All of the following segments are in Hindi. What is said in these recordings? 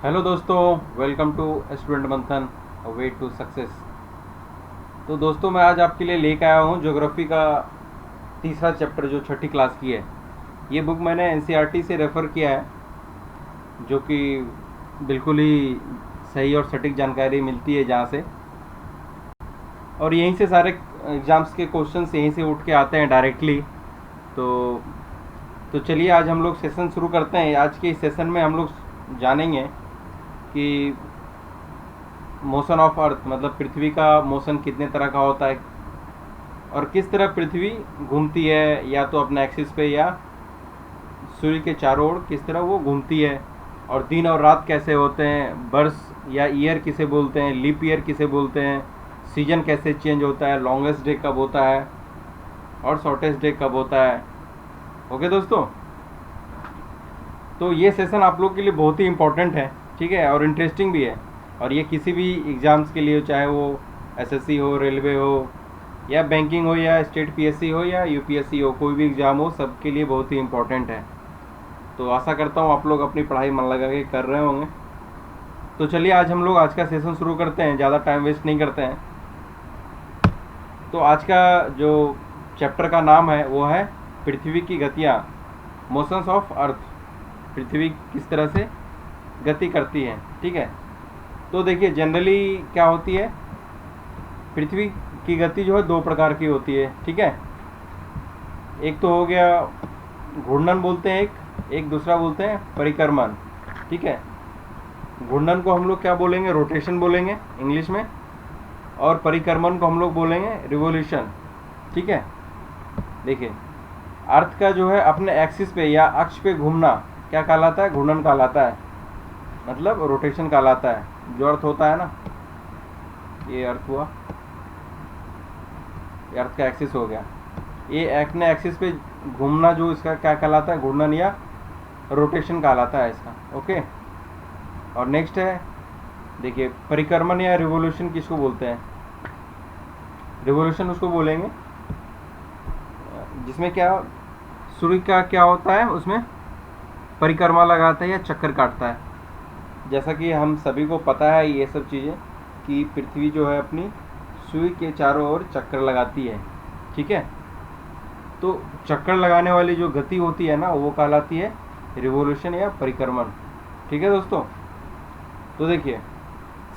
हेलो दोस्तों, वेलकम टू स्टूडेंट मंथन वे टू सक्सेस। तो दोस्तों, मैं आज आपके लिए लेकर आया हूँ ज्योग्राफी का तीसरा चैप्टर जो छठी क्लास की है। ये बुक मैंने एनसीईआरटी से रेफ़र किया है, जो कि बिल्कुल ही सही और सटीक जानकारी मिलती है जहाँ से, और यहीं से सारे एग्ज़ाम्स के क्वेश्चंस यहीं से उठ के आते हैं डायरेक्टली। तो तो चलिए आज हम लोग सेशन शुरू करते हैं। आज के इस सेशन में हम लोग जानेंगे कि मोशन ऑफ अर्थ मतलब पृथ्वी का मोशन कितने तरह का होता है, और किस तरह पृथ्वी घूमती है, या तो अपने एक्सिस पे या सूर्य के चारों ओर किस तरह वो घूमती है, और दिन और रात कैसे होते हैं, बर्स या ईयर किसे बोलते हैं, लीप ईयर किसे बोलते हैं, सीजन कैसे चेंज होता है, लॉन्गेस्ट डे कब होता है और शॉर्टेस्ट डे कब होता है। ओके दोस्तों, तो ये सेशन आप लोग के लिए बहुत ही इम्पोर्टेंट है, ठीक है, और इंटरेस्टिंग भी है। और ये किसी भी एग्ज़ाम्स के लिए, चाहे वो एसएससी हो, रेलवे हो, या बैंकिंग हो, या स्टेट पीएससी हो, या यूपीएससी हो, कोई भी एग्ज़ाम हो, सबके लिए बहुत ही इम्पोर्टेंट है। तो आशा करता हूँ आप लोग अपनी पढ़ाई मन लगा के कर रहे होंगे। तो चलिए आज हम लोग आज का सेशन शुरू करते हैं, ज़्यादा टाइम वेस्ट नहीं करते हैं। तो आज का जो चैप्टर का नाम है वो है पृथ्वी की गतियाँ, मोशंस ऑफ अर्थ। पृथ्वी किस तरह से गति करती है, ठीक है। तो देखिए जनरली क्या होती है, पृथ्वी की गति जो है दो प्रकार की होती है, ठीक है। एक तो हो गया घूर्णन बोलते हैं, एक दूसरा बोलते हैं परिक्रमण, ठीक है। घूर्णन को हम लोग क्या बोलेंगे, रोटेशन बोलेंगे इंग्लिश में, और परिक्रमण को हम लोग बोलेंगे रिवोल्यूशन, ठीक है। देखिए अर्थ का जो है अपने एक्सिस पे या अक्ष पे घूमना क्या कहलाता है, घूर्णन कहलाता है, मतलब रोटेशन कहलाता है। जो अर्थ होता है ना, ये अर्थ हुआ, ये अर्थ का एक्सिस हो गया, ये अपने एक्सिस पे घूमना जो इसका क्या कहलाता है, घूर्णन या रोटेशन कहलाता है इसका, ओके। और नेक्स्ट है, देखिए परिक्रमण या रिवोल्यूशन किसको बोलते हैं। रिवोल्यूशन उसको बोलेंगे जिसमें क्या सूर्य का क्या होता है, उसमें परिक्रमा लगाता है या चक्कर काटता है। जैसा कि हम सभी को पता है ये सब चीज़ें, कि पृथ्वी जो है अपनी सूर्य के चारों ओर चक्कर लगाती है, ठीक है। तो चक्कर लगाने वाली जो गति होती है ना, वो कहलाती है रिवोल्यूशन या परिक्रमण, ठीक है दोस्तों। तो देखिए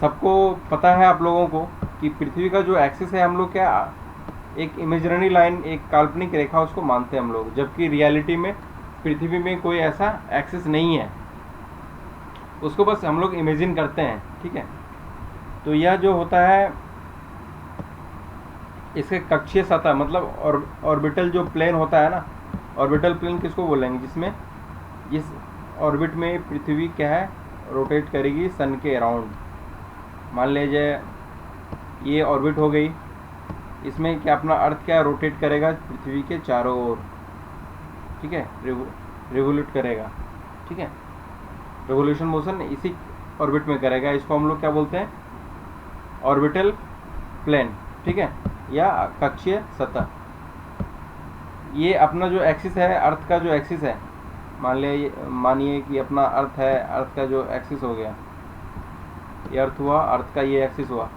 सबको पता है आप लोगों को कि पृथ्वी का जो एक्सिस है, हम लोग क्या एक इमेजिनरी लाइन, एक काल्पनिक रेखा उसको मानते हैं हम लोग, जबकि रियलिटी में पृथ्वी में कोई ऐसा एक्सिस नहीं है, उसको बस हम लोग इमेजिन करते हैं, ठीक है। तो यह जो होता है, इसके कक्षीय सतह मतलब ऑर्बिटल जो प्लेन होता है ना, ऑर्बिटल प्लेन किसको बोलेंगे, जिसमें जिस ऑर्बिट में पृथ्वी क्या है, रोटेट करेगी सन के अराउंड। मान लीजिए ये ऑर्बिट हो गई, इसमें क्या अपना अर्थ क्या रोटेट करेगा पृथ्वी के चारों ओर, ठीक है, रिवोल्यूट करेगा, ठीक है। रिवोल्यूशन मोशन इसी ऑर्बिट में करेगा, इसको हम लोग क्या बोलते हैं, ऑर्बिटल प्लेन, ठीक है, या कक्षीय सतह। ये अपना जो एक्सिस है, अर्थ का जो एक्सिस है, मानिए कि अपना अर्थ है, अर्थ का जो एक्सिस हो गया, ये अर्थ हुआ, अर्थ का ये एक्सिस हुआ,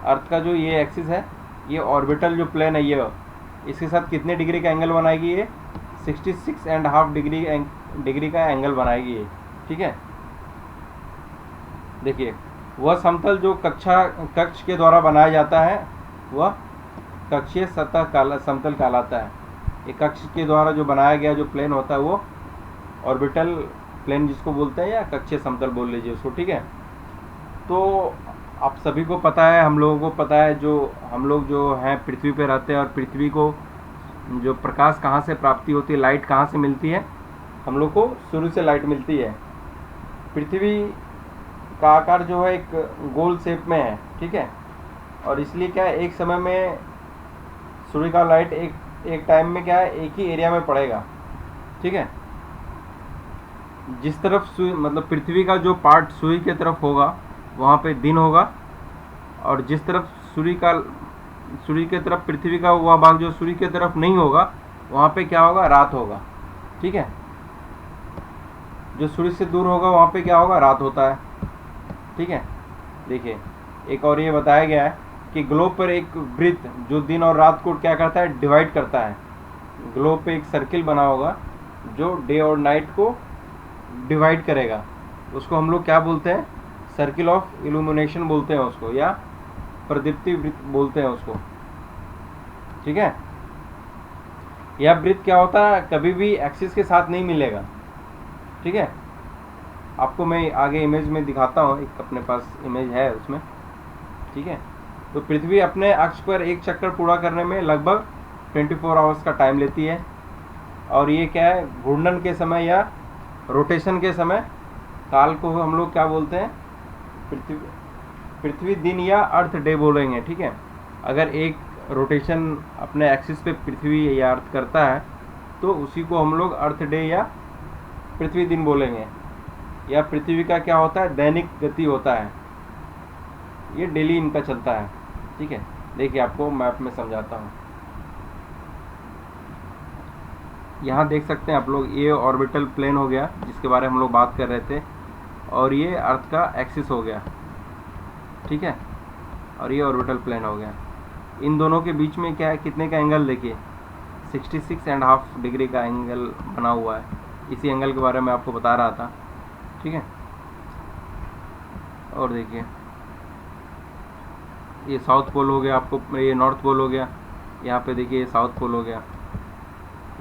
अर्थ का जो ये एक्सिस है, ये ऑर्बिटल जो प्लेन है, ये इसके साथ कितने डिग्री का एंगल बनाएगी, ये 66.5 डिग्री का एंगल बनाएगी ये, ठीक है। देखिए वह समतल जो कक्ष के द्वारा बनाया जाता है, वह कक्षीय सतह समतल कहलाता है। ये कक्ष के द्वारा जो बनाया गया जो प्लेन होता है, वो ऑर्बिटल प्लेन जिसको बोलते हैं, या कक्षीय समतल बोल लीजिए उसको, ठीक है। तो आप सभी को पता है, हम लोगों को पता है, जो हम लोग जो हैं पृथ्वी पे रहते हैं, और पृथ्वी को जो प्रकाश कहाँ से प्राप्ति होती है, लाइट कहाँ से मिलती है, हम लोग को सूर्य से लाइट मिलती है। पृथ्वी का आकार जो है एक गोल शेप में है, ठीक है, और इसलिए क्या है, एक समय में सूर्य का लाइट एक टाइम में क्या है, एक ही एरिया में पड़ेगा, ठीक है। जिस तरफ सूर्य मतलब पृथ्वी का जो पार्ट सूर्य की तरफ होगा, वहाँ पे दिन होगा, और जिस तरफ सूर्य की तरफ पृथ्वी का वह भाग जो सूर्य की तरफ नहीं होगा, वहाँ पे क्या होगा, रात होगा, ठीक है। जो सूर्य से दूर होगा वहाँ पे क्या होगा, रात होता है। ठीक है। देखिए एक और ये बताया गया है कि ग्लोब पर एक वृत्त जो दिन और रात को क्या करता है, डिवाइड करता है। ग्लोब पे एक सर्किल बना होगा जो डे और नाइट को डिवाइड करेगा, उसको हम लोग क्या बोलते हैं, सर्किल ऑफ इल्यूमिनेशन बोलते हैं उसको, या प्रदीप्ति वृत्त बोलते हैं उसको, ठीक है। यह वृत्त क्या होता है, कभी भी एक्सिस के साथ नहीं मिलेगा, ठीक है। आपको मैं आगे इमेज में दिखाता हूँ, एक अपने पास इमेज है उसमें, ठीक है। तो पृथ्वी अपने अक्ष पर एक चक्कर पूरा करने में लगभग 24 आवर्स का टाइम लेती है, और ये क्या है, घूर्णन के समय या रोटेशन के समय काल को हम लोग क्या बोलते हैं, पृथ्वी दिन या अर्थ डे बोलेंगे, ठीक है। अगर एक रोटेशन अपने एक्सिस पे पृथ्वी या अर्थ करता है तो उसी को हम लोग अर्थ डे या पृथ्वी दिन बोलेंगे। या पृथ्वी का क्या होता है, दैनिक गति होता है, ये डेली इनका चलता है, ठीक है। देखिए आपको मैप में समझाता हूँ। यहाँ देख सकते हैं आप लोग, ये ऑर्बिटल प्लेन हो गया जिसके बारे में हम लोग बात कर रहे थे, और ये अर्थ का एक्सिस हो गया, ठीक है, और ये ऑर्बिटल प्लेन हो गया। इन दोनों के बीच में क्या है, कितने का एंगल, देखिए 66.5 डिग्री का एंगल बना हुआ है। इसी एंगल के बारे में आपको बता रहा था, ठीक है। और देखिए ये साउथ पोल हो गया, आपको ये नॉर्थ पोल हो गया, यहाँ पे देखिए ये साउथ पोल हो गया,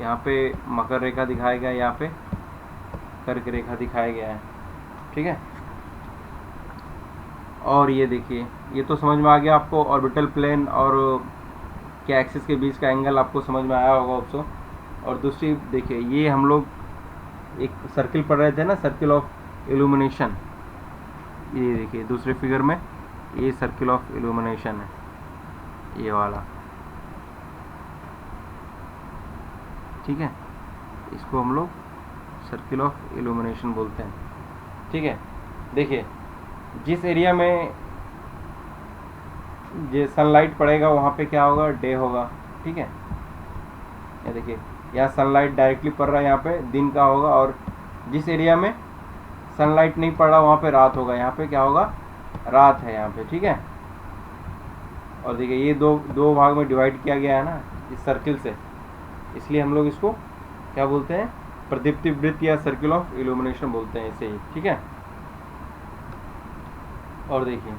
यहाँ पे मकर रेखा दिखाया गया, यहाँ पे कर्क रेखा दिखाया गया है, ठीक है। और ये देखिए, ये तो समझ में आ गया आपको, ऑर्बिटल प्लेन और क्या एक्सिस के बीच का एंगल आपको समझ में आया होगा ऑल्सो। और दूसरी देखिए, ये हम लोग एक सर्किल पढ़ रहे थे ना, सर्किल ऑफ इल्यूमिनेशन, ये देखिए दूसरे फिगर में ये सर्किल ऑफ इल्यूमिनेशन है, ये वाला, ठीक है। इसको हम लोग सर्किल ऑफ इल्यूमिनेशन बोलते हैं, ठीक है। देखिए जिस एरिया में ये सनलाइट पड़ेगा वहाँ पे क्या होगा, डे होगा, ठीक है। ये देखिए यहाँ सनलाइट डायरेक्टली पड़ रहा है, यहाँ पे दिन का होगा, और जिस एरिया में सनलाइट नहीं पड़ रहा वहाँ पे रात होगा, यहाँ पे क्या होगा, रात है यहाँ पे, ठीक है। और देखिए ये दो भाग में डिवाइड किया गया है ना इस सर्किल से, इसलिए हम लोग इसको क्या बोलते हैं, प्रदीप्ति वृत्त या सर्किल ऑफ इल्यूमिनेशन बोलते हैं इसे ही, ठीक है। और देखिए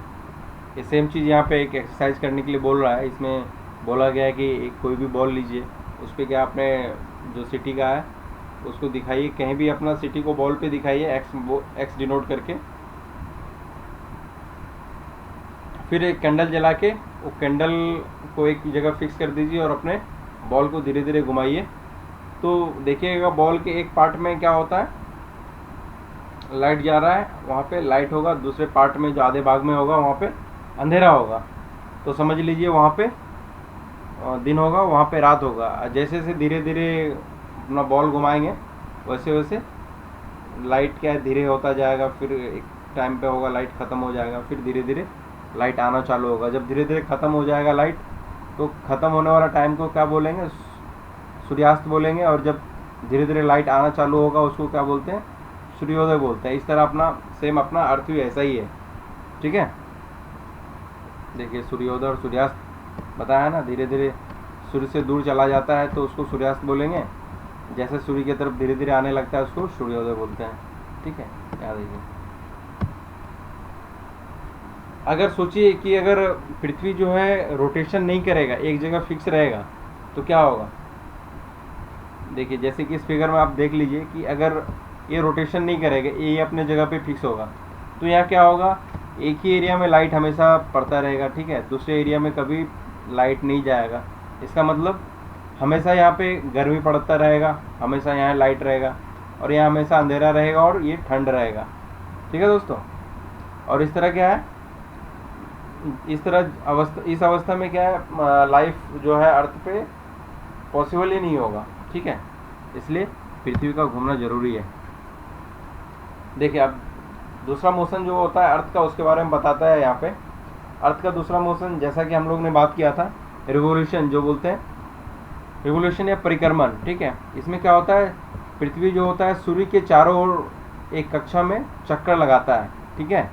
ये सेम चीज़ यहाँ पे एक एक्सरसाइज करने के लिए बोल रहा है। इसमें बोला गया है कि एक कोई भी बॉल लीजिए, उस पर क्या आपने जो सिटी का है उसको दिखाइए, कहीं भी अपना सिटी को बॉल पे दिखाइए, एक्स डिनोट करके, फिर एक कैंडल जला के वो कैंडल को एक जगह फिक्स कर दीजिए और अपने बॉल को धीरे धीरे घुमाइए। तो देखिएगा बॉल के एक पार्ट में क्या होता है, लाइट जा रहा है, वहाँ पे लाइट होगा, दूसरे पार्ट में जो आधे भाग में होगा वहाँ पे अंधेरा होगा। तो समझ लीजिए वहाँ पे दिन होगा, वहाँ पे रात होगा। जैसे जैसे धीरे धीरे अपना बॉल घुमाएंगे वैसे वैसे लाइट क्या है धीरे होता जाएगा, फिर एक टाइम पे होगा लाइट ख़त्म हो जाएगा, फिर धीरे धीरे लाइट आना चालू होगा। जब धीरे धीरे ख़त्म हो जाएगा लाइट, तो ख़त्म होने वाला टाइम को क्या बोलेंगे, सूर्यास्त बोलेंगे, और जब धीरे धीरे लाइट आना चालू होगा उसको क्या बोलते हैं, सूर्योदय बोलते हैं। इस तरह अपना सेम अपना अर्थ भी ऐसा ही है, ठीक है। देखिए सूर्योदय और सूर्यास्त बताया ना, धीरे धीरे सूर्य से दूर चला जाता है तो उसको सूर्यास्त बोलेंगे, जैसे सूर्य की तरफ धीरे धीरे आने लगता है उसको सूर्योदय बोलते हैं, ठीक है। याद रखिए। अगर सोचिए कि अगर पृथ्वी जो है रोटेशन नहीं करेगा, एक जगह फिक्स रहेगा, तो क्या होगा। देखिए जैसे कि इस फिगर में आप देख लीजिए कि अगर ये रोटेशन नहीं करेगा, ये अपने जगह पे फिक्स होगा, तो यहाँ क्या होगा, एक ही एरिया में लाइट हमेशा पड़ता रहेगा, ठीक है, दूसरे एरिया में कभी लाइट नहीं जाएगा। इसका मतलब हमेशा यहाँ पे गर्मी पड़ता रहेगा, हमेशा यहाँ लाइट रहेगा, और यहाँ हमेशा अंधेरा रहेगा और ये ठंड रहेगा, ठीक है दोस्तों। और इस तरह क्या है, इस अवस्था में क्या है, लाइफ जो है अर्थ पे पॉसिबल ही नहीं होगा, ठीक है। इसलिए पृथ्वी का घूमना जरूरी है। देखिए अब दूसरा मोशन जो होता है अर्थ का, उसके बारे में बताता है यहाँ पे। अर्थ का दूसरा मोशन, जैसा कि हम लोग ने बात किया था, रिवोल्यूशन जो बोलते हैं, रिवोल्यूशन या परिक्रमण, ठीक है। इसमें क्या होता है, पृथ्वी जो होता है सूर्य के चारों ओर एक कक्षा में चक्कर लगाता है, ठीक है।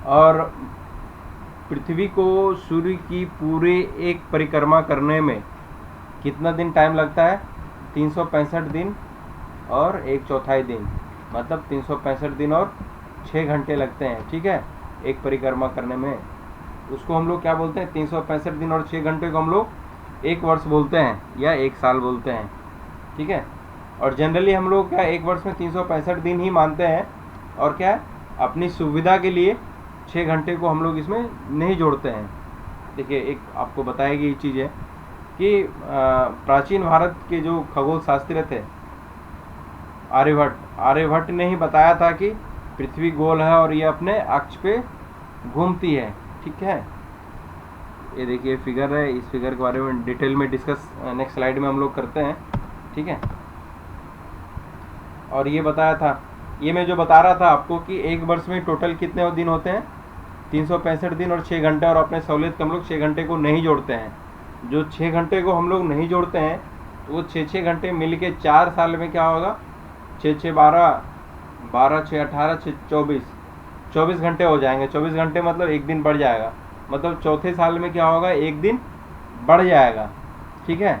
और पृथ्वी को सूर्य की पूरे एक परिक्रमा करने में कितना दिन टाइम लगता है? 365 दिन और 1/4 दिन, मतलब 365 दिन और 6 घंटे लगते हैं, ठीक है, एक परिक्रमा करने में। उसको हम लोग क्या बोलते हैं? 365 दिन और 6 घंटे को हम लोग एक वर्ष बोलते हैं या एक साल बोलते हैं, ठीक है। और जनरली हम लोग क्या एक वर्ष में 365 दिन ही मानते हैं, और क्या अपनी सुविधा के लिए 6 घंटे को हम लोग इसमें नहीं जोड़ते हैं। देखिए, एक आपको बताई गई चीज़ है कि प्राचीन भारत के जो खगोल शास्त्री थे आर्यभट्ट ने ही बताया था कि पृथ्वी गोल है और ये अपने अक्ष पे घूमती है, ठीक है। ये देखिए फिगर है, इस फिगर के बारे में डिटेल में डिस्कस नेक्स्ट स्लाइड में हम लोग करते हैं, ठीक है। और ये बताया था, ये मैं जो बता रहा था आपको कि एक वर्ष में टोटल कितने दिन होते हैं? 365 दिन और 6 घंटे, और अपने सहूलियत के हम लोग 6 घंटे को नहीं जोड़ते हैं। जो 6 घंटे को हम लोग नहीं जोड़ते हैं तो वो 6 घंटे मिल के 4 साल में क्या होगा? 6 12 12 6 18 6 24 घंटे हो जाएंगे। 24 घंटे मतलब एक दिन बढ़ जाएगा, मतलब चौथे साल में क्या होगा? एक दिन बढ़ जाएगा, ठीक है।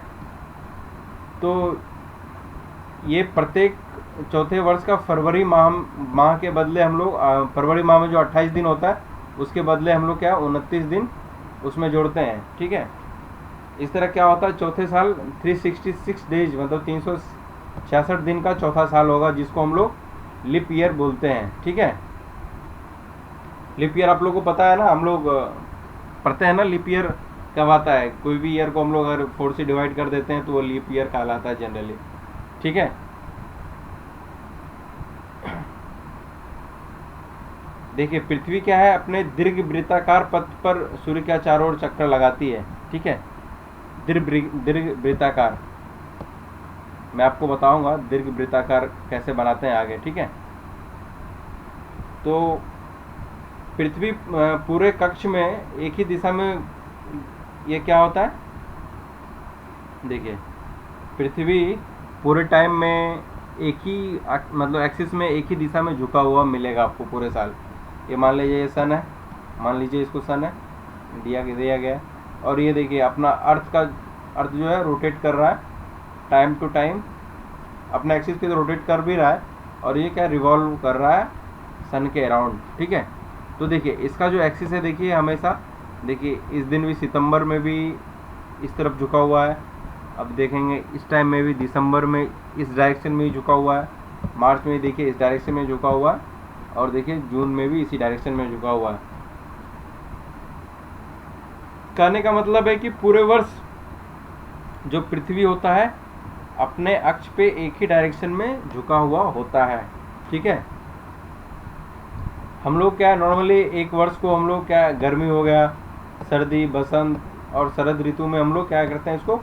तो ये प्रत्येक चौथे वर्ष का फरवरी माह के बदले हम लोग फरवरी माह में जो 28 दिन होता है उसके बदले हम लोग क्या 29 दिन उसमें जोड़ते हैं, ठीक है। इस तरह क्या होता है? चौथे साल 366 डेज, मतलब 366 दिन का चौथा साल होगा, जिसको हम लोग लीप ईयर बोलते हैं, ठीक है। लीप ईयर आप लोगों को पता है ना, हम लोग पढ़ते हैं ना लीप ईयर कब आता है। कोई भी ईयर को हम लोग अगर 4 से डिवाइड कर देते हैं तो वो लीप ईयर कहलाता है जनरली, ठीक है। देखिए, पृथ्वी क्या है? अपने दीर्घ वृत्ताकार पथ पर सूर्य के चारों ओर चक्कर लगाती है, ठीक है। दीर्घ वृत्ताकार मैं आपको बताऊंगा दीर्घ वृत्ताकार कैसे बनाते हैं आगे, ठीक है। तो पृथ्वी पूरे कक्ष में एक ही दिशा में ये क्या होता है? देखिए, पृथ्वी पूरे टाइम में एक ही मतलब एक्सिस में एक ही दिशा में झुका हुआ मिलेगा आपको पूरे साल। ये मान लीजिए ये सन है, मान लीजिए इसको सन है दिया गया है, और ये देखिए अपना अर्थ जो है रोटेट कर रहा है टाइम टू टाइम, अपना एक्सिस पे तो रोटेट कर भी रहा है, और ये क्या रिवॉल्व कर रहा है सन के अराउंड, ठीक है। तो देखिए इसका जो एक्सिस है, देखिए हमेशा देखिए इस दिन भी सितंबर में भी इस तरफ झुका हुआ है, अब देखेंगे इस टाइम में भी दिसंबर में इस डायरेक्शन में ही झुका हुआ है, मार्च में देखिए इस डायरेक्शन में झुका हुआ है, और देखिए जून में भी इसी डायरेक्शन में झुका हुआ है। कहने का मतलब है कि पूरे वर्ष जो पृथ्वी होता है अपने अक्ष पे एक ही डायरेक्शन में झुका हुआ होता है, ठीक है। हम लोग क्या नॉर्मली एक वर्ष को हम लोग क्या गर्मी हो गया, सर्दी, बसंत और शरद ऋतु में हम लोग क्या करते हैं, इसको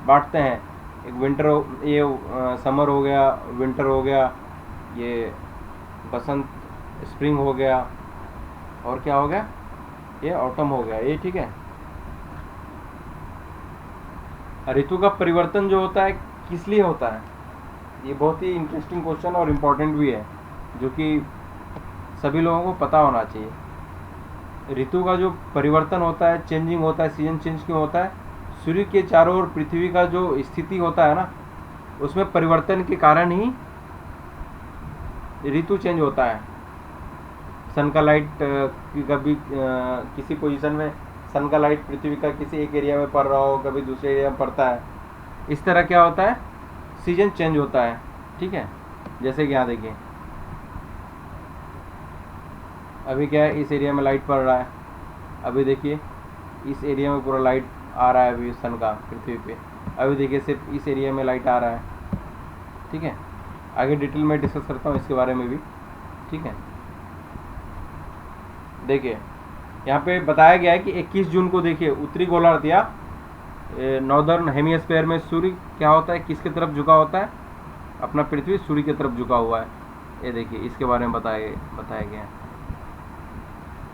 बांटते हैं। एक विंटर ये समर हो गया, विंटर हो गया, ये बसंत स्प्रिंग हो गया, और क्या हो गया? ये ऑटम हो गया, ये ठीक है। ऋतु का परिवर्तन जो होता है किस लिए होता है? ये बहुत ही इंटरेस्टिंग क्वेश्चन और इम्पोर्टेंट भी है, जो कि सभी लोगों को पता होना चाहिए। ऋतु का जो परिवर्तन होता है, चेंजिंग होता है, सीजन चेंज क्यों होता है? सूर्य के चारों ओर पृथ्वी का जो स्थिति होता है ना, उसमें परिवर्तन के कारण ही ऋतु चेंज होता है। सन का लाइट कभी किसी पोजीशन में सन का लाइट पृथ्वी का किसी एक एरिया में पड़ रहा हो, कभी दूसरे एरिया में पड़ता है, इस तरह क्या होता है? सीजन चेंज होता है, ठीक है। जैसे कि यहाँ देखिए अभी क्या है, इस एरिया में लाइट पड़ रहा है, अभी देखिए इस एरिया में पूरा लाइट आ रहा है अभी सन का पृथ्वी पे, अभी देखिए सिर्फ इस एरिया में लाइट आ रहा है, ठीक है। आगे डिटेल में डिस्कस करता हूँ इसके बारे में भी, ठीक है। देखिए यहाँ पे बताया गया है कि 21 जून को देखिए उत्तरी गोलार्ध या नॉर्दर्न हेमिस्फीयर में सूर्य क्या होता है, किसकी तरफ झुका होता है? अपना पृथ्वी सूर्य की तरफ झुका हुआ है। ये देखिए इसके बारे में बताया गया है।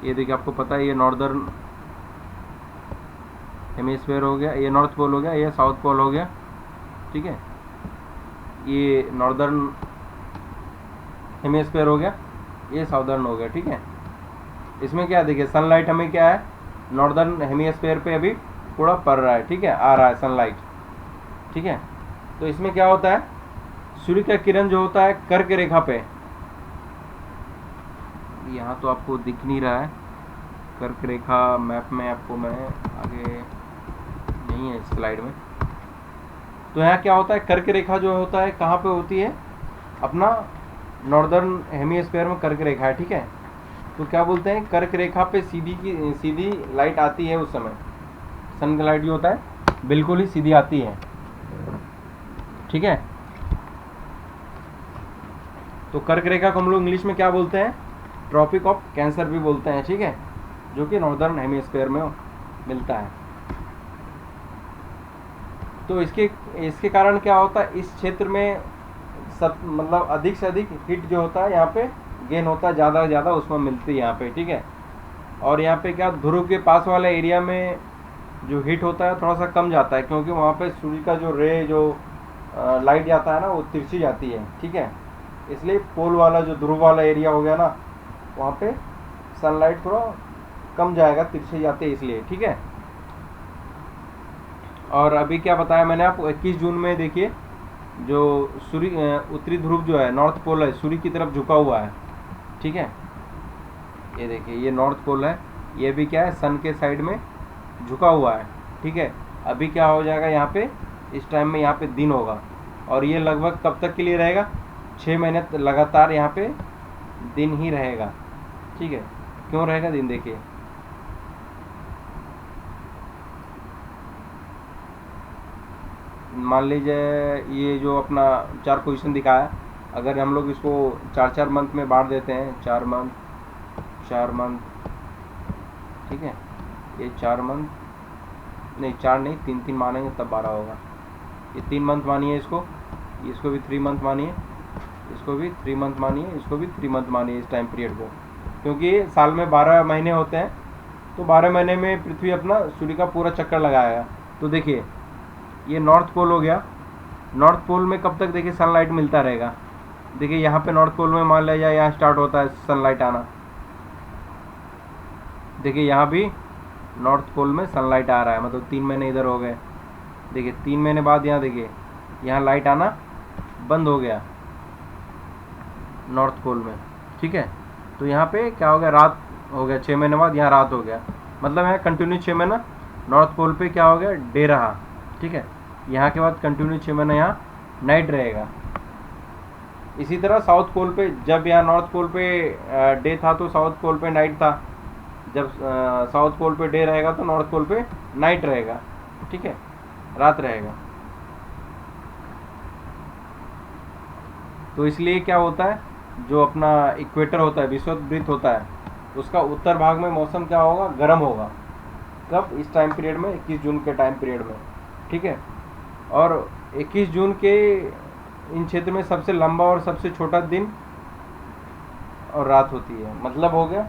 ये देखिए आपको पता है ये नॉर्दर्न हेमिस्फीयर हो गया, ये नॉर्थ पोल हो गया, ये साउथ पोल हो गया, ठीक है। ये नॉर्दर्न हेमिस्फीयर हो गया, ये साउदर्न हो गया, ठीक है। इसमें क्या देखिए सनलाइट हमें क्या है नॉर्दर्न हेमिस्फीयर पे अभी पूरा पड़ रहा है, ठीक है, आ रहा है सनलाइट, ठीक है। तो इसमें क्या होता है सूर्य का किरण जो होता है कर्क रेखा पे, यहाँ तो आपको दिख नहीं रहा है कर्क रेखा मैप में, आपको मैं आगे नहीं है इस स्लाइड में। तो यहाँ क्या होता है कर्क रेखा जो होता है कहाँ पे होती है, अपना नॉर्दर्न हेमिस्फीयर में कर्क रेखा है, ठीक है। तो क्या बोलते हैं कर्क रेखा पे सीधी लाइट आती है, उस समय सन का लाइट जो होता है बिल्कुल ही सीधी आती है, ठीक है। तो कर्क रेखा को हम लोग इंग्लिश में क्या बोलते हैं, ट्रॉपिक ऑफ कैंसर भी बोलते हैं, ठीक है, जो कि नॉर्दर्न हेमिस्फीयर में मिलता है। तो इसके कारण क्या होता है इस क्षेत्र में सब मतलब अधिक से अधिक हीट जो होता है यहाँ पे गेन होता है, ज़्यादा से ज़्यादा उसमें मिलती है यहाँ पे, ठीक है। और यहाँ पे क्या ध्रुव के पास वाले एरिया में जो हीट होता है थोड़ा सा कम जाता है, क्योंकि वहाँ पे सूर्य का जो रे जो लाइट जाता है ना वो तिरछी जाती है, ठीक है। इसलिए पोल वाला जो ध्रुव वाला एरिया हो गया ना वहाँ पे सनलाइट थोड़ा कम जाएगा, तिरछी जाती है इसलिए, ठीक है। और अभी क्या बताया मैंने आपको 21 जून में देखिए जो सूर्य उत्तरी ध्रुव जो है नॉर्थ पोल है सूर्य की तरफ झुका हुआ है, ठीक है। ये देखिए ये नॉर्थ पोल है, ये भी क्या है सन के साइड में झुका हुआ है, ठीक है। अभी क्या हो जाएगा यहाँ पे इस टाइम में यहाँ पे दिन होगा, और ये लगभग कब तक के लिए रहेगा 6 महीने लगातार यहाँ पे दिन ही रहेगा, ठीक है। क्यों रहेगा दिन देखिए, मान लीजिए ये जो अपना 4 पोजीशन दिखाया, अगर हम लोग इसको 4 मंथ में बांट देते हैं, 4 मंथ, ठीक है। ये 4 मंथ नहीं 4 नहीं 3 मानेंगे तब 12 होगा। ये 3 मंथ मानिए इसको भी 3 मंथ मानिए, इसको भी 3 मंथ मानिए, इसको भी 3 मंथ मानिए इस टाइम पीरियड को, क्योंकि साल में 12 महीने होते हैं। तो 12 महीने में पृथ्वी अपना सूर्य का पूरा चक्कर लगाएगा। तो देखिए ये नॉर्थ पोल हो गया, नॉर्थ पोल में कब तक देखिए सनलाइट मिलता रहेगा। देखिए यहाँ पे नॉर्थ पोल में मान लिया जाए यहाँ स्टार्ट होता है सनलाइट आना, देखिए यहाँ भी नॉर्थ पोल में सनलाइट आ रहा है, मतलब 3 महीने इधर हो गए। देखिए 3 महीने बाद यहाँ देखिए यहाँ लाइट आना बंद हो गया नॉर्थ पोल में, ठीक है। तो यहाँ पे क्या हो गया रात हो गया, 6 महीने बाद यहाँ रात हो गया, मतलब यहाँ कंटिन्यू 6 महीना नॉर्थ पोल पे क्या हो गया डे रहा, ठीक है। यहाँ के बाद कंटिन्यू 6 महीना यहाँ नाइट रहेगा। इसी तरह साउथ पोल पे जब यहाँ नॉर्थ पोल पे डे था तो साउथ पोल पे नाइट था, जब साउथ पोल पे डे रहेगा तो नॉर्थ पोल पे नाइट रहेगा, ठीक है, रात रहेगा। तो इसलिए क्या होता है जो अपना इक्वेटर होता है विषुववृत्त होता है उसका उत्तर भाग में मौसम क्या होगा गर्म होगा, कब इस टाइम पीरियड में 21 जून के टाइम पीरियड में, ठीक है। और 21 जून के इन क्षेत्र में सबसे लंबा और सबसे छोटा दिन और रात होती है, मतलब हो गया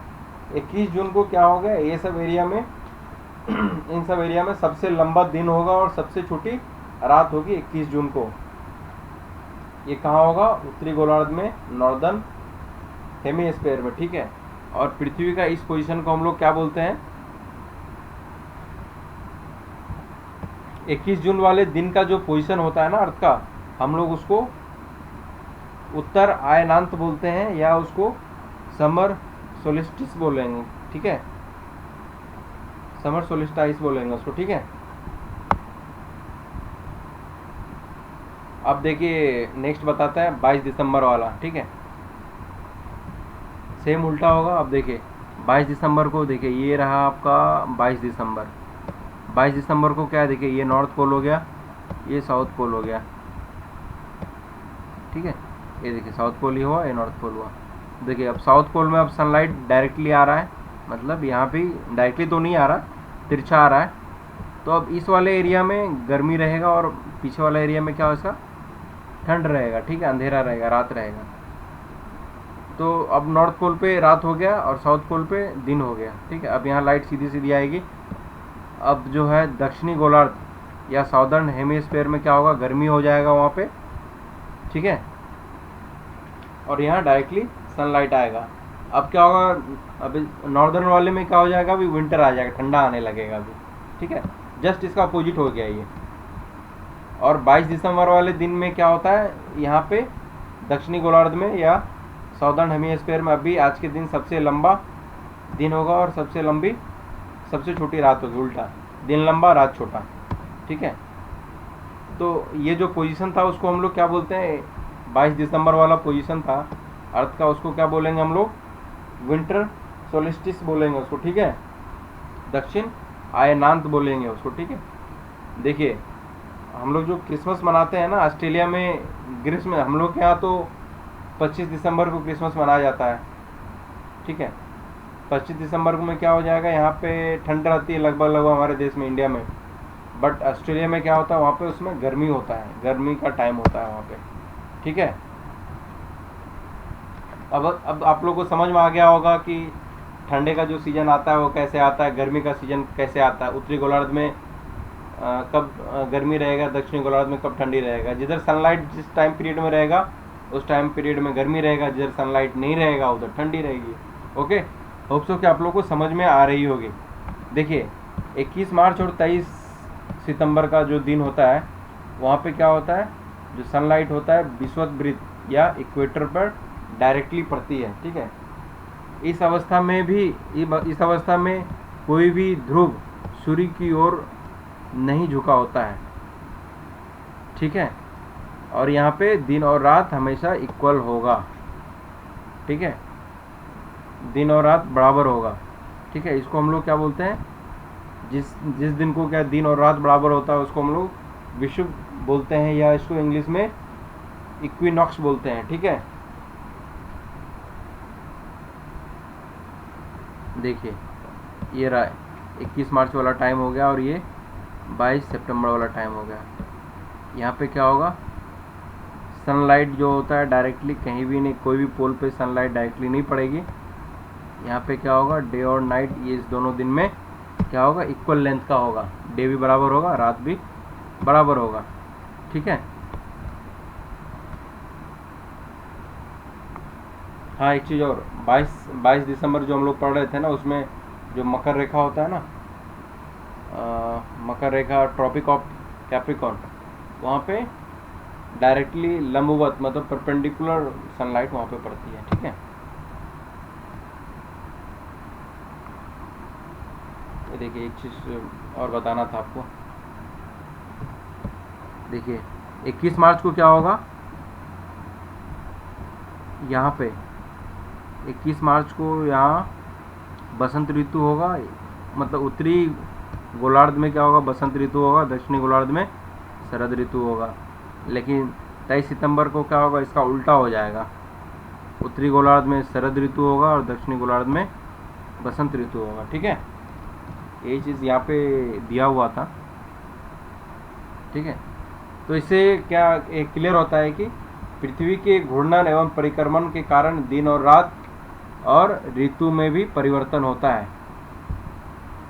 21 जून को क्या हो गया ये सब एरिया में इन सब एरिया में सबसे लंबा दिन होगा और सबसे छोटी रात होगी 21 जून को। ये कहाँ होगा उत्तरी गोलार्ध में नॉर्दर्न हेमिस्फीयर में, ठीक है। और पृथ्वी का इस पोजीशन को हम लोग क्या बोलते हैं 21 जून वाले दिन का जो पोजीशन होता है ना अर्थ का, हम लोग उसको उत्तर आयनांत बोलते हैं या उसको समर सोलिस्टिस बोलेंगे, ठीक है, समर सोलिस्टाइस बोलेंगे उसको, ठीक है। अब देखिए नेक्स्ट बताता है 22 दिसंबर वाला, ठीक है, सेम उल्टा होगा। अब देखिए 22 दिसंबर को देखिए ये रहा आपका 22 दिसंबर, 22 दिसंबर को क्या है देखिए ये नॉर्थ पोल हो गया, ये साउथ पोल हो गया, ठीक है। ये देखिए साउथ पोल ही हुआ, ये नॉर्थ पोल हुआ। देखिए अब साउथ पोल में अब सनलाइट डायरेक्टली आ रहा है, मतलब यहाँ भी डायरेक्टली तो नहीं आ रहा, तिरछा आ रहा है। तो अब इस वाले एरिया में गर्मी रहेगा और पीछे वाला एरिया में क्या होगा ठंड रहेगा, ठीक है, अंधेरा रहेगा, रात रहेगा। तो अब नॉर्थ पोल पे रात हो गया और साउथ पोल पे दिन हो गया, ठीक है। अब यहाँ लाइट सीधी सीधी आएगी। अब जो है दक्षिणी गोलार्ध या साउदर्न हेमिस्फीयर में क्या होगा गर्मी हो जाएगा वहाँ पे, ठीक है, और यहाँ डायरेक्टली सनलाइट आएगा। अब क्या होगा, अभी नॉर्दर्न वाले में क्या हो जाएगा, अभी विंटर आ जाएगा, ठंडा आने लगेगा अभी, ठीक है। जस्ट इसका अपोजिट हो गया ये। और 22 दिसंबर वाले दिन में क्या होता है, यहाँ पे दक्षिणी गोलार्ध में या साउदर्न हेमिस्फीयर में अभी आज के दिन सबसे लंबा दिन होगा और सबसे छोटी रात होगी, उल्टा दिन लंबा रात छोटा, ठीक है। तो ये जो पोजीशन था उसको हम लोग क्या बोलते हैं, 22 दिसंबर वाला पोजीशन था अर्थ का, उसको क्या बोलेंगे हम लोग, विंटर सोलिस्टिस बोलेंगे उसको, ठीक है। दक्षिण अयनांत बोलेंगे उसको, ठीक है। देखिए हम लोग जो क्रिसमस मनाते हैं ना ऑस्ट्रेलिया में, ग्रीष्म में, हम लोग के यहाँ तो 25 दिसंबर को क्रिसमस मनाया जाता है, ठीक है। 25 दिसंबर को में क्या हो जाएगा, यहाँ पे ठंड रहती है लगभग हमारे देश में, इंडिया में। बट ऑस्ट्रेलिया में क्या होता है, वहाँ पे उसमें गर्मी होता है, गर्मी का टाइम होता है वहाँ पे, ठीक है। अब आप लोग को समझ में आ गया होगा कि ठंडे का जो सीज़न आता है वो कैसे आता है, गर्मी का सीज़न कैसे आता है, उत्तरी गोलार्ध में कब गर्मी रहेगा, दक्षिणी गोलार्ध में कब ठंडी रहेगा। जिधर सनलाइट जिस टाइम पीरियड में रहेगा उस टाइम पीरियड में गर्मी रहेगा, जिधर सनलाइट नहीं रहेगा उधर ठंडी रहेगी। ओके, होप सो कि आप लोग को समझ में आ रही होगी। देखिए 21 मार्च और 23 सितंबर का जो दिन होता है, वहाँ पे क्या होता है, जो सनलाइट होता है विषुवत या इक्वेटर पर डायरेक्टली पड़ती है, ठीक है। इस अवस्था में कोई भी ध्रुव सूर्य की ओर नहीं झुका होता है, ठीक है। और यहाँ पे दिन और रात हमेशा इक्वल होगा, ठीक है, दिन और रात बराबर होगा, ठीक है। इसको हम लोग क्या बोलते हैं, जिस दिन को क्या दिन और रात बराबर होता है उसको हम लोग विषुव बोलते हैं, या इसको इंग्लिश में इक्विनॉक्स बोलते हैं, ठीक है। देखिए ये रहा 21 मार्च वाला टाइम हो गया और ये 22 सितंबर वाला टाइम हो गया। यहाँ पे क्या होगा, सनलाइट जो होता है डायरेक्टली कहीं भी नहीं, कोई भी पोल पे सनलाइट डायरेक्टली नहीं पड़ेगी। यहाँ पे क्या होगा, डे और नाइट ये इस दोनों दिन में क्या होगा, इक्वल लेंथ का होगा, डे भी बराबर होगा रात भी बराबर होगा, ठीक है। हाँ एक चीज़ और, 22 दिसंबर जो हम लोग पढ़ रहे थे ना, उसमें जो मकर रेखा होता है ना, मकर रेखा ट्रॉपिक ऑफ कैप्रिकॉर्न, वहाँ पे डायरेक्टली लंबवत मतलब परपेंडिकुलर सनलाइट वहाँ पे पड़ती है, ठीक है। ये देखिए एक चीज़ और बताना था आपको। देखिए 21 मार्च को क्या होगा, यहाँ पे 21 मार्च को यहाँ बसंत ऋतु होगा, मतलब उत्तरी गोलार्ध में क्या होगा, बसंत ऋतु होगा, दक्षिणी गोलार्ध में शरद ऋतु होगा। लेकिन 23 सितंबर को क्या होगा, इसका उल्टा हो जाएगा, उत्तरी गोलार्ध में शरद ऋतु होगा और दक्षिणी गोलार्ध में बसंत ऋतु होगा, ठीक है। ये चीज़ यहाँ पे दिया हुआ था, ठीक है। तो इससे क्या क्लियर होता है कि पृथ्वी के घूर्णन एवं परिक्रमण के कारण दिन और रात और ऋतु में भी परिवर्तन होता है।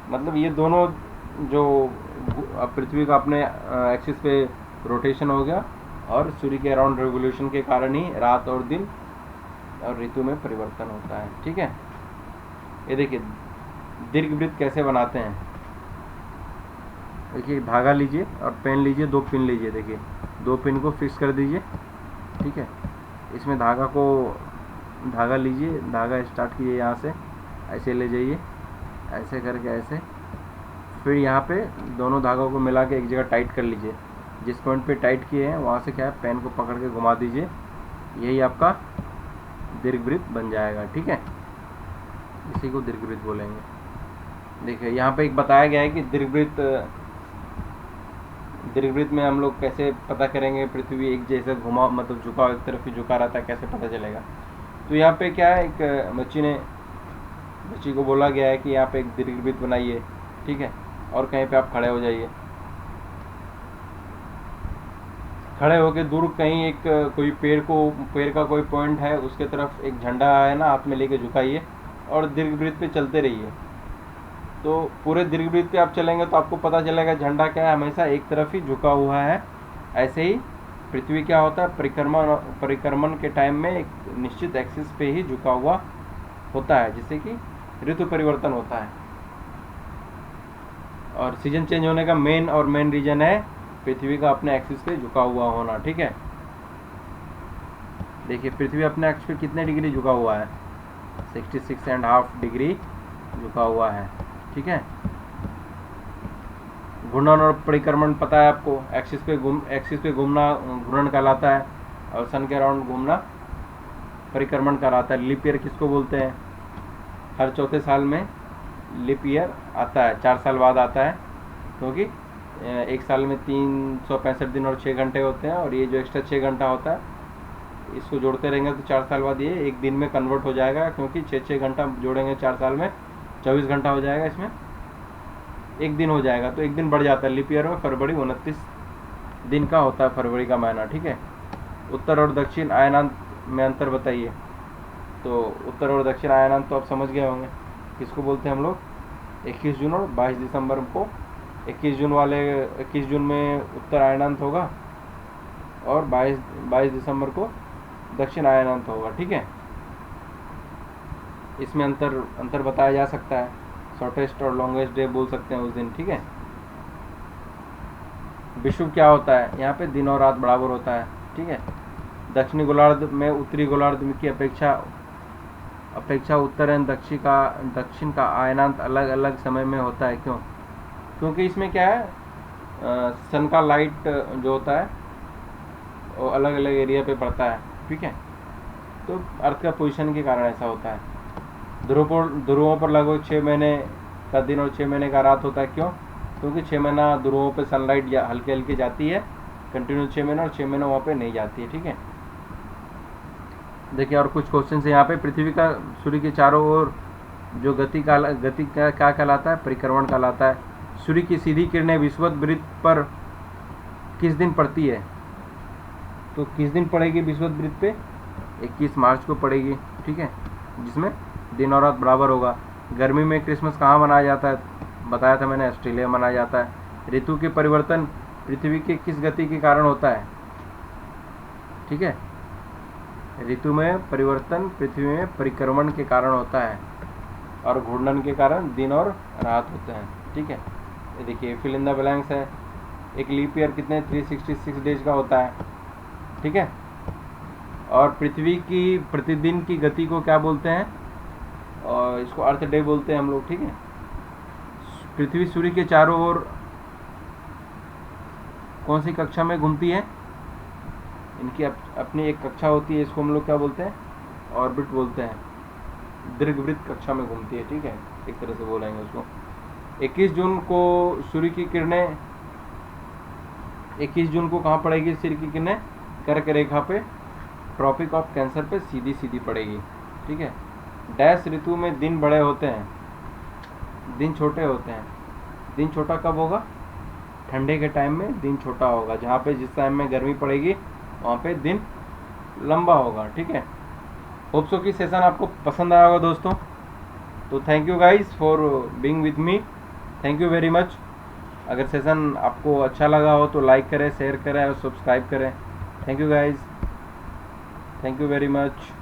मतलब ये दोनों जो पृथ्वी का अपने एक्सिस पे रोटेशन हो गया और सूर्य के अराउंड रेवोल्यूशन के कारण ही रात और दिन और ऋतु में परिवर्तन होता है, ठीक है। ये देखिए दीर्घवृत्त कैसे बनाते हैं। देखिए धागा लीजिए और पेन लीजिए, 2 पिन लीजिए, देखिए 2 पिन को फिक्स कर दीजिए, ठीक है। इसमें धागा लीजिए, धागा स्टार्ट कीजिए यहाँ से, ऐसे ले जाइए, ऐसे करके ऐसे, फिर यहाँ पे दोनों धागों को मिला के एक जगह टाइट कर लीजिए। जिस पॉइंट पे टाइट किए हैं वहाँ से क्या है, पेन को पकड़ के घुमा दीजिए, यही आपका दीर्घवृत्त बन जाएगा, ठीक है। इसी को दीर्घवृत्त बोलेंगे। देखिए यहाँ पे एक बताया गया है कि दीर्घवृत्त में हम लोग कैसे पता करेंगे पृथ्वी एक जैसे घुमा, मतलब झुका, एक तरफ ही झुका रहता है, कैसे पता चलेगा। तो यहाँ पे क्या है, एक बच्ची को बोला गया है कि यहाँ पे एक दीर्घवृत्त बनाइए, ठीक है, और कहीं पे आप खड़े हो जाइए, खड़े होके दूर कहीं एक कोई पेड़ का कोई पॉइंट है उसके तरफ एक झंडा है ना हाथ में लेके झुकाइए और दीर्घवृत्त पे चलते रहिए। तो पूरे दीर्घवृत्त पे आप चलेंगे तो आपको पता चलेगा झंडा क्या है, हमेशा एक तरफ ही झुका हुआ है। ऐसे ही पृथ्वी क्या होता है, परिक्रमण के टाइम में एक निश्चित एक्सिस पे ही झुका हुआ होता है, जिससे कि ऋतु परिवर्तन होता है। और सीजन चेंज होने का मेन रीजन है पृथ्वी का अपने एक्सिस पे झुका हुआ होना, ठीक है। देखिए पृथ्वी अपने एक्सिस पे कितने डिग्री झुका हुआ है, 66.5 डिग्री झुका हुआ है, ठीक है। घूर्णन और परिक्रमण पता है आपको, एक्सिस पे घूमना घूर्णन कहलाता है, और सन के अराउंड घूमना परिक्रमण कहलाता है। लीप ईयर किसको बोलते हैं? हर चौथे साल में लीप ईयर आता है, 4 साल बाद आता है, क्योंकि एक साल में 365 दिन और 6 घंटे होते हैं, और ये जो एक्स्ट्रा 6 घंटा होता है इसको जोड़ते रहेंगे तो 4 साल बाद ये एक दिन में कन्वर्ट हो जाएगा, क्योंकि 6 घंटा जोड़ेंगे 4 साल में 24 घंटा हो जाएगा, इसमें एक दिन हो जाएगा, तो एक दिन बढ़ जाता है। लीप ईयर में फरवरी 29 दिन का होता है, फरवरी का महीना, ठीक है। उत्तर और दक्षिण आयनांत में अंतर बताइए। तो उत्तर और दक्षिण आयनांत तो आप समझ गए होंगे, किसको बोलते हैं हम लोग? 21 जून और 22 दिसंबर को। 21 जून में उत्तर आयनांत होगा, और 22 दिसंबर को दक्षिण आयनांत होगा, ठीक है। इसमें अंतर बताया जा सकता है, शॉर्टेस्ट और लॉन्गेस्ट डे बोल सकते हैं उस दिन, ठीक है। विषुव क्या होता है? यहाँ पे दिन और रात बराबर होता है, ठीक है। दक्षिणी गोलार्ध में उत्तरी गोलार्ध की अपेक्षा उत्तर एवं दक्षिण का आयनांत अलग अलग समय में होता है। क्यों? क्योंकि इसमें क्या है, सन का लाइट जो होता है वो अलग अलग एरिया पे पड़ता है, ठीक है। तो अर्थ का पोजीशन के कारण ऐसा होता है। ध्रुवों पर लगभग 6 महीने का दिन और 6 महीने का रात होता है। क्यों? क्योंकि 6 महीना ध्रुवों पे सनलाइट हल्के हल्के जाती है कंटिन्यू 6 महीने, और 6 महीने वहाँ पे नहीं जाती है, ठीक है। देखिए और कुछ क्वेश्चन है यहाँ पे। पृथ्वी का सूर्य के चारों ओर जो गति का क्या कहलाता है? परिक्रमण कहलाता है। सूर्य की सीधी किरणें विषुवत वृत्त पर किस दिन पड़ती है? तो किस दिन पड़ेगी विषुवत वृत्त पे? 21 मार्च को पड़ेगी, ठीक है, जिसमें दिन और रात बराबर होगा। गर्मी में क्रिसमस कहाँ मनाया जाता है? बताया था मैंने, ऑस्ट्रेलिया मनाया जाता है। ऋतु के परिवर्तन पृथ्वी के किस गति के कारण होता है? ठीक है, ऋतु में परिवर्तन पृथ्वी में परिक्रमण के कारण होता है, और घूर्णन के कारण दिन और रात होते हैं, ठीक है। ये देखिए फिल इन द ब्लैंक्स है। एक लीप ईयर कितने 366 डेज का होता है, ठीक है। और पृथ्वी की प्रतिदिन की गति को क्या बोलते हैं? और इसको अर्थ डे बोलते हैं हम लोग, ठीक है। पृथ्वी सूर्य के चारों ओर कौन सी कक्षा में घूमती है? इनकी अपनी एक कक्षा होती है, इसको हम लोग क्या बोलते हैं? ऑर्बिट बोलते हैं। दीर्घवृत्त कक्षा में घूमती है, ठीक है, एक तरह से बोलेंगे उसको। 21 जून को सूर्य की किरणें 21 जून को कहाँ पड़ेगी? सूर्य की किरणें कर्क रेखा पे, ट्रॉपिक ऑफ कैंसर पे सीधी सीधी पड़ेगी, ठीक है। डैश ऋतु में दिन बड़े होते हैं, दिन छोटे होते हैं। दिन छोटा कब होगा? ठंडे के टाइम में दिन छोटा होगा, जहाँ पे जिस टाइम में गर्मी पड़ेगी वहाँ पे दिन लंबा होगा, ठीक है। होप सो कि सेशन आपको पसंद आया होगा दोस्तों। तो thank you guys for being with me, thank you very much. अगर सेशन आपको अच्छा लगा हो तो लाइक करें, शेयर करें और सब्सक्राइब करें। Thank you guys, thank you very much.